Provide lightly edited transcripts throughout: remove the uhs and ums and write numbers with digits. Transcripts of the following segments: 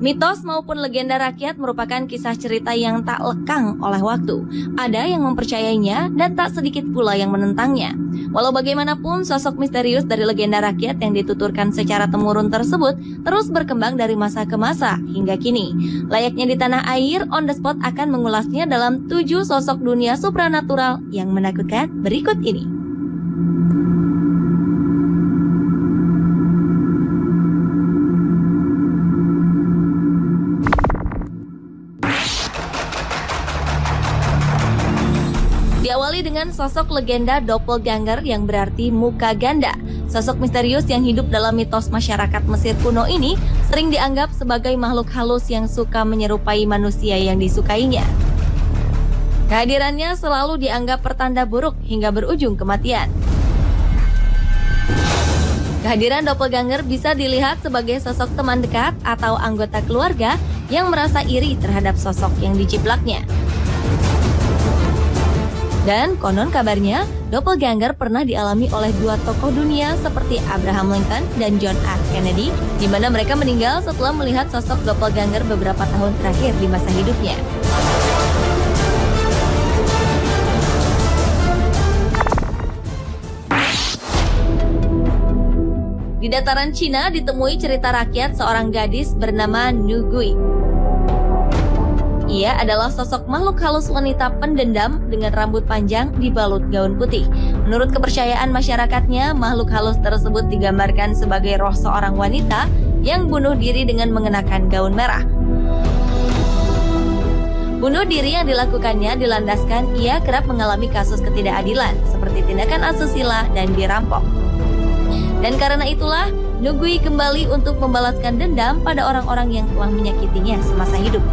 Mitos maupun legenda rakyat merupakan kisah cerita yang tak lekang oleh waktu. Ada yang mempercayainya dan tak sedikit pula yang menentangnya. Walau bagaimanapun, sosok misterius dari legenda rakyat yang dituturkan secara temurun tersebut terus berkembang dari masa ke masa hingga kini. Layaknya di tanah air, On The Spot akan mengulasnya dalam 7 sosok dunia supranatural yang menakutkan berikut ini. Diawali dengan sosok legenda doppelganger yang berarti muka ganda. Sosok misterius yang hidup dalam mitos masyarakat Mesir kuno ini sering dianggap sebagai makhluk halus yang suka menyerupai manusia yang disukainya. Kehadirannya selalu dianggap pertanda buruk hingga berujung kematian. Kehadiran doppelganger bisa dilihat sebagai sosok teman dekat atau anggota keluarga yang merasa iri terhadap sosok yang dijiplaknya. Dan konon kabarnya, doppelganger pernah dialami oleh 2 tokoh dunia seperti Abraham Lincoln dan John F. Kennedy, di mana mereka meninggal setelah melihat sosok doppelganger beberapa tahun terakhir di masa hidupnya. Di dataran Cina ditemui cerita rakyat seorang gadis bernama Nu Gui. Ia adalah sosok makhluk halus wanita pendendam dengan rambut panjang dibalut gaun putih. Menurut kepercayaan masyarakatnya, makhluk halus tersebut digambarkan sebagai roh seorang wanita yang bunuh diri dengan mengenakan gaun merah. Bunuh diri yang dilakukannya dilandaskan ia kerap mengalami kasus ketidakadilan, seperti tindakan asusila dan dirampok. Dan karena itulah, Nu Gui kembali untuk membalaskan dendam pada orang-orang yang telah menyakitinya semasa hidup.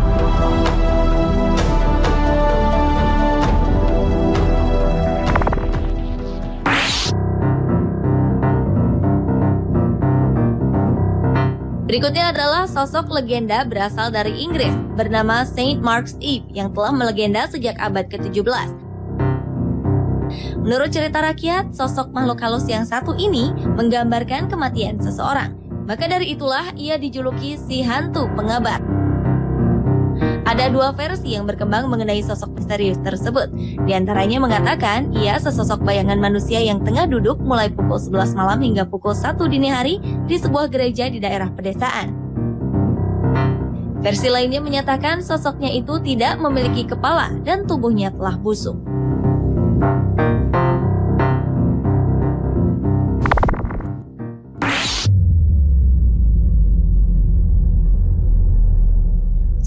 Berikutnya adalah sosok legenda berasal dari Inggris bernama Saint Mark's Eve yang telah melegenda sejak abad ke-17. Menurut cerita rakyat, sosok makhluk halus yang satu ini menggambarkan kematian seseorang. Maka dari itulah ia dijuluki si hantu pengabar. Ada 2 versi yang berkembang mengenai sosok misterius tersebut. Di antaranya mengatakan ia sesosok bayangan manusia yang tengah duduk mulai pukul 11 malam hingga pukul 1 dini hari di sebuah gereja di daerah pedesaan. Versi lainnya menyatakan sosoknya itu tidak memiliki kepala dan tubuhnya telah busuk.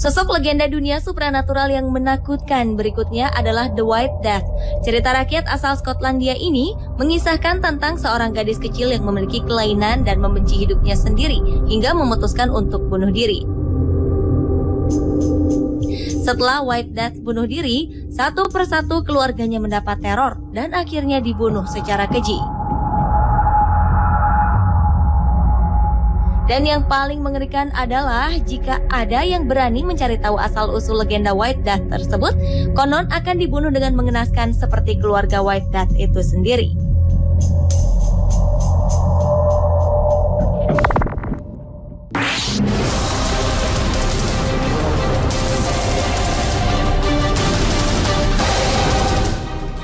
Sosok legenda dunia supranatural yang menakutkan berikutnya adalah The White Death. Cerita rakyat asal Skotlandia ini mengisahkan tentang seorang gadis kecil yang memiliki kelainan dan membenci hidupnya sendiri hingga memutuskan untuk bunuh diri. Setelah White Death bunuh diri, satu persatu keluarganya mendapat teror dan akhirnya dibunuh secara keji. Dan yang paling mengerikan adalah jika ada yang berani mencari tahu asal-usul legenda White Death tersebut, konon akan dibunuh dengan mengenaskan seperti keluarga White Death itu sendiri.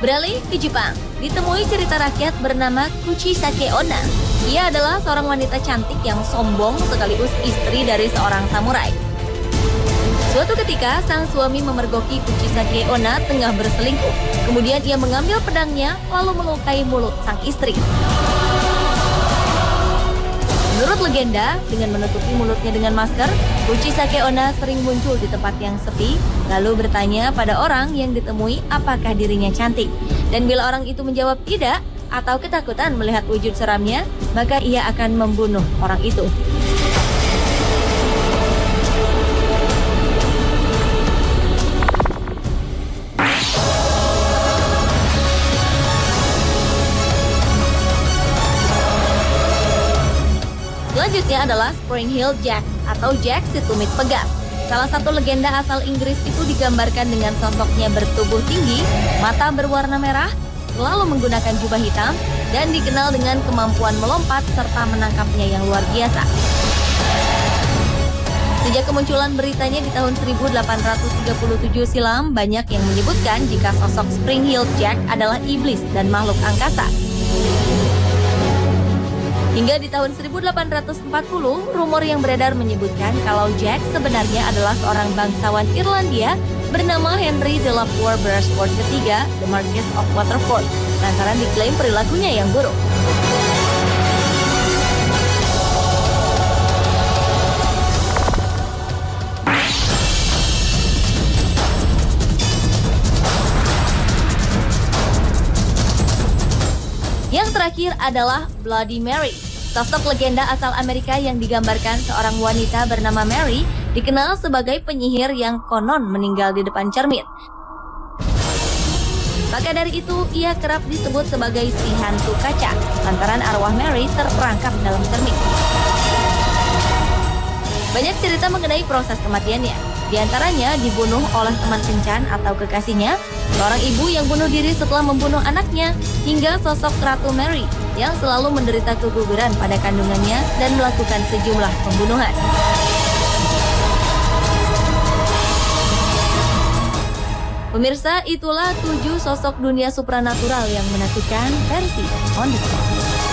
Beralih ke Jepang, ditemui cerita rakyat bernama Kuchisake Onna. Ia adalah seorang wanita cantik yang sombong sekaligus istri dari seorang samurai. Suatu ketika, sang suami memergoki Kuchisake Onna tengah berselingkuh. Kemudian ia mengambil pedangnya lalu melukai mulut sang istri. Menurut legenda, dengan menutupi mulutnya dengan masker, Kuchisake Onna sering muncul di tempat yang sepi, lalu bertanya pada orang yang ditemui apakah dirinya cantik. Dan bila orang itu menjawab tidak, atau ketakutan melihat wujud seramnya, maka ia akan membunuh orang itu. Selanjutnya adalah Spring Heel Jack atau Jack si tumit pegas. Salah satu legenda asal Inggris itu digambarkan dengan sosoknya bertubuh tinggi, mata berwarna merah, selalu menggunakan jubah hitam, dan dikenal dengan kemampuan melompat serta menangkapnya yang luar biasa. Sejak kemunculan beritanya di tahun 1837 silam, banyak yang menyebutkan jika sosok Spring-Heeled Jack adalah iblis dan makhluk angkasa. Hingga di tahun 1840, rumor yang beredar menyebutkan kalau Jack sebenarnya adalah seorang bangsawan Irlandia bernama Henry de la Poer Beresford III, The Marquis of Waterford, lantaran diklaim perilakunya yang buruk. Yang terakhir adalah Bloody Mary. Sosok legenda asal Amerika yang digambarkan seorang wanita bernama Mary dikenal sebagai penyihir yang konon meninggal di depan cermin. Maka dari itu, ia kerap disebut sebagai si hantu kaca, lantaran arwah Mary terperangkap dalam cermin. Banyak cerita mengenai proses kematiannya. Di antaranya dibunuh oleh teman kencan atau kekasihnya, seorang ibu yang bunuh diri setelah membunuh anaknya, hingga sosok Ratu Mary yang selalu menderita keguguran pada kandungannya dan melakukan sejumlah pembunuhan. Pemirsa, itulah 7 sosok dunia supranatural yang menakutkan versi On The Spot.